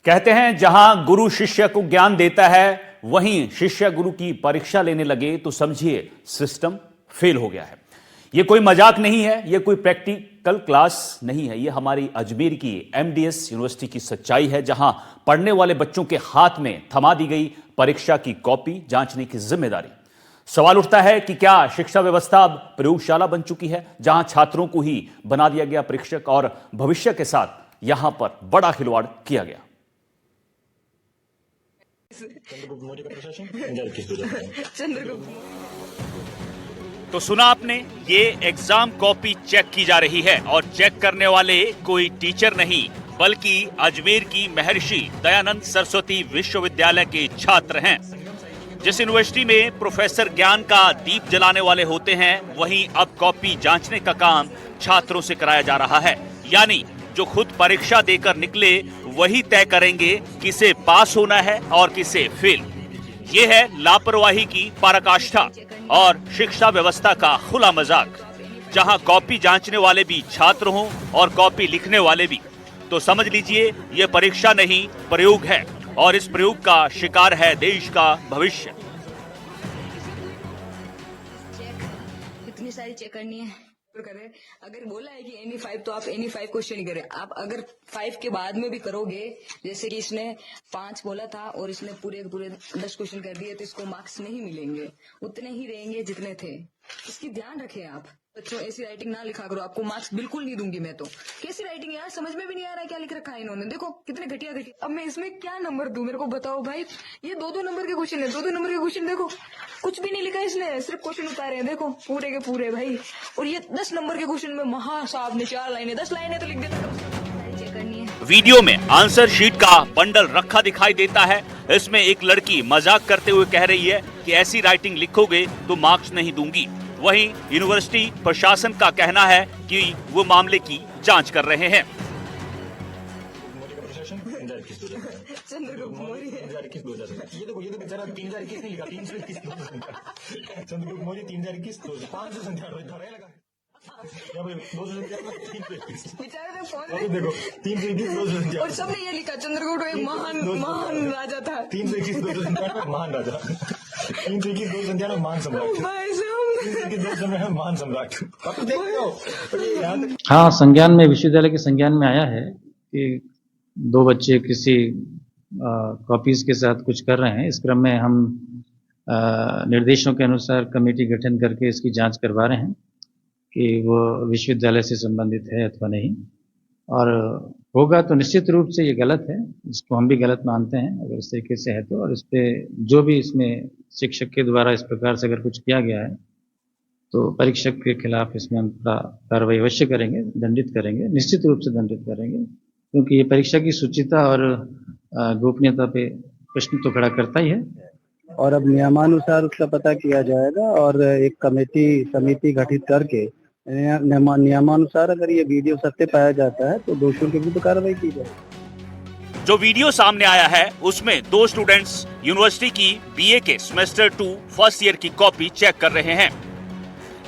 कहते हैं जहां गुरु शिष्य को ज्ञान देता है वहीं शिष्य गुरु की परीक्षा लेने लगे तो समझिए सिस्टम फेल हो गया है। यह कोई मजाक नहीं है, यह कोई प्रैक्टिकल क्लास नहीं है, यह हमारी अजमेर की एमडीएस यूनिवर्सिटी की सच्चाई है, जहां पढ़ने वाले बच्चों के हाथ में थमा दी गई परीक्षा की कॉपी जांचने की जिम्मेदारी। सवाल उठता है कि क्या शिक्षा व्यवस्था अब प्रयोगशाला बन चुकी है, जहां छात्रों को ही बना दिया गया परीक्षक और भविष्य के साथ यहां पर बड़ा खिलवाड़ किया गया। चंद्रगुप्त मौर्य का प्रशासन पंजाब किस वजह से? चंद्रगुप्त। तो सुना आपने, ये एग्जाम कॉपी चेक की जा रही है और चेक करने वाले कोई टीचर नहीं बल्कि अजमेर की महर्षि दयानंद सरस्वती विश्वविद्यालय के छात्र हैं। जिस यूनिवर्सिटी में प्रोफेसर ज्ञान का दीप जलाने वाले होते हैं, वहीं अब कॉपी जांचने का काम छात्रों से कराया जा रहा है। यानी जो खुद परीक्षा देकर निकले वही तय करेंगे किसे पास होना है और किसे फेल। ये है लापरवाही की पराकाष्ठा और शिक्षा व्यवस्था का खुला मजाक, जहां कॉपी जांचने वाले भी छात्र हों और कॉपी लिखने वाले भी। तो समझ लीजिए, ये परीक्षा नहीं प्रयोग है और इस प्रयोग का शिकार है देश का भविष्य। इतनी सारी चेक करनी है तो करे। अगर बोला है कि एनी 5 तो आप एनी 5 क्वेश्चन ही करें। आप अगर 5 के बाद में भी करोगे, जैसे कि इसने 5 बोला था और इसने पूरे 10 क्वेश्चन कर दिए, तो इसको मार्क्स नहीं मिलेंगे, उतने ही रहेंगे जितने थे। इसकी ध्यान रखें आप। बच्चों ऐसी राइटिंग ना लिखा करो, आपको मार्क्स बिल्कुल नहीं दूंगी मैं तो। कैसी राइटिंग है यार, समझ में भी नहीं आ रहा है क्या लिख रखा है इन्होंने। देखो कितने घटिया। अब मैं इसमें क्या नंबर दूं, मेरे को बताओ भाई। ये 2-2 नंबर के क्वेश्चन है, 2-2 नंबर के क्वेश्चन। देखो कुछ भी नहीं लिखा है इसने, सिर्फ क्वेश्चन उतारे हैं, देखो पूरे के पूरे भाई। और ये 10 नंबर के क्वेश्चन में महा साहब ने 4 लाइनें 10 लाइनें तो लिख देता। वीडियो में आंसर शीट का बंडल रखा दिखाई देता है। इसमें एक लड़की मजाक करते हुए कह रही है कि ऐसी राइटिंग लिखोगे तो मार्क्स नहीं दूंगी। वहीं यूनिवर्सिटी प्रशासन का कहना है कि वो मामले की जांच कर रहे हैं। मौर्य का प्रशासन पंजाब किस वजह से? चंद्रगुप्त मौर्य। पंजाब किस वजह से? ये देखो, ये तो बेचारा 3021 नहीं लिखा, 321 चंद्रगुप्त मौर्य 3021 500 संख्या लगा। यहाँ पे 200 संख्या 321 बेचारे ने फोन अभी देखो 321 200 संख्या और सबने ये लिखा चंद्रगुप्त एक महान राजा था। 321 200 संख्या में महान राजा, 321 200 संख्या में महान सम्राट, भाई साहब 321 200 में महान सम्राट। आप तो देख रहे हो। हाँ, संज्ञान में विश्वविद्यालय के संज्ञान में आया है कि 2 बच्चे किसी कॉपीज के साथ कुछ कर रहे हैं। इस क्रम में हम निर्देशों के अनुसार कमेटी गठन करके इसकी जांच करवा रहे हैं कि वो विश्वविद्यालय से संबंधित है अथवा नहीं। और होगा तो निश्चित रूप से ये गलत है, इसको हम भी गलत मानते हैं अगर इस तरीके से है तो। और इस पर जो भी इसमें शिक्षक के द्वारा इस प्रकार से अगर कुछ किया गया है तो परीक्षक के खिलाफ इसमें हम कार्रवाई अवश्य करेंगे, दंडित करेंगे, निश्चित रूप से दंडित करेंगे, क्योंकि ये परीक्षा की शुचिता और गोपनीयता पे प्रश्न तो खड़ा करता ही है। और अब नियमानुसार उसका पता किया जाएगा और एक समिति गठित करके नियमानुसार अगर ये वीडियो सत्य पाया जाता है तो दोषियों के विरुद्ध कार्रवाई की जाएगी। जो वीडियो सामने आया है उसमें 2 स्टूडेंट्स यूनिवर्सिटी की बीए के सेमेस्टर 2 फर्स्ट ईयर की कॉपी चेक कर रहे हैं।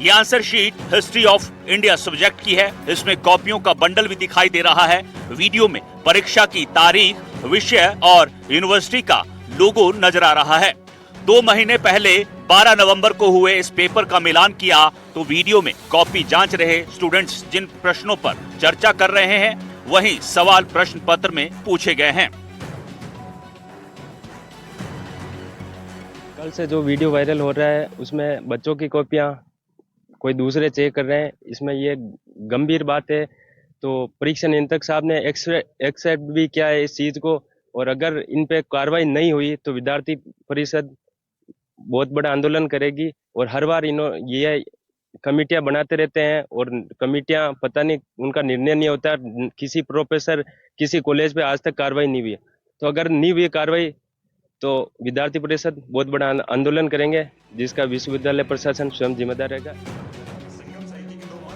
ये answer sheet history of India subject की है। इसमें कॉपियों का बंडल भी दिखाई दे रहा है। वीडियो में परीक्षा की तारीख, विषय और यूनिवर्सिटी का लोगो नजर आ रहा है। 2 महीने पहले 12 नवंबर को हुए इस पेपर का मिलान किया तो वीडियो में कॉपी जांच रहे स्टूडेंट्स जिन प्रश्नों पर चर्चा कर रहे हैं वही सवाल प्रश्न पत्र में पूछे गए हैं। कल से जो वीडियो वायरल हो रहा है उसमें बच्चों की कॉपियां कोई दूसरे चेक कर रहे हैं, इसमें ये गंभीर बात है। तो परीक्षा नियंत्रक साहब ने एक्सेप्ट भी किया है इस चीज को, और अगर इन पे कार्रवाई नहीं हुई तो विद्यार्थी परिषद बहुत बड़ा आंदोलन करेगी। और हर बार ये कमेटियां बनाते रहते हैं और कमेटियां पता नहीं उनका निर्णय नहीं होता। किसी प्रोफेसर किसी कॉलेज पे आज तक कार्रवाई नहीं हुई है, तो अगर नहीं हुई कार्रवाई तो विद्यार्थी परिषद बहुत बड़ा आंदोलन करेंगे, जिसका विश्वविद्यालय प्रशासन स्वयं जिम्मेदार रहेगा।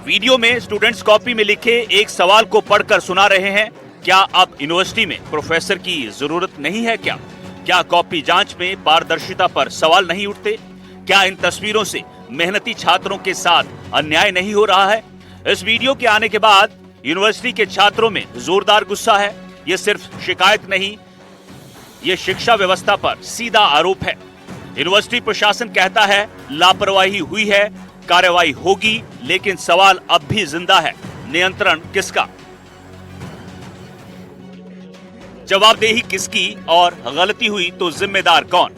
वीडियो में स्टूडेंट्स कॉपी में लिखे एक सवाल को पढ़कर सुना रहे हैं। क्या अब यूनिवर्सिटी में प्रोफेसर की जरूरत नहीं है क्या? क्या कॉपी जांच में पारदर्शिता पर सवाल नहीं उठते? क्या इन तस्वीरों से मेहनती छात्रों के साथ अन्याय नहीं हो रहा है? इस वीडियो के आने के बाद यूनिवर्सिटी के छात्रों में जोरदार गुस्सा है। ये सिर्फ शिकायत नहीं, ये शिक्षा व्यवस्था पर सीधा आरोप है। यूनिवर्सिटी प्रशासन कहता है लापरवाही हुई है, कार्रवाई होगी, लेकिन सवाल अब भी जिंदा है, नियंत्रण किसका? जवाबदेही किसकी और गलती हुई तो जिम्मेदार कौन?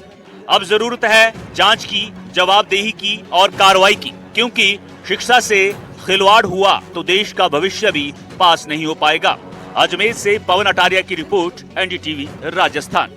अब जरूरत है जांच की, जवाबदेही की और कार्रवाई की, क्योंकि शिक्षा से खिलवाड़ हुआ तो देश का भविष्य भी पास नहीं हो पाएगा। अजमेर से पवन अटारिया की रिपोर्ट, एनडीटीवी राजस्थान।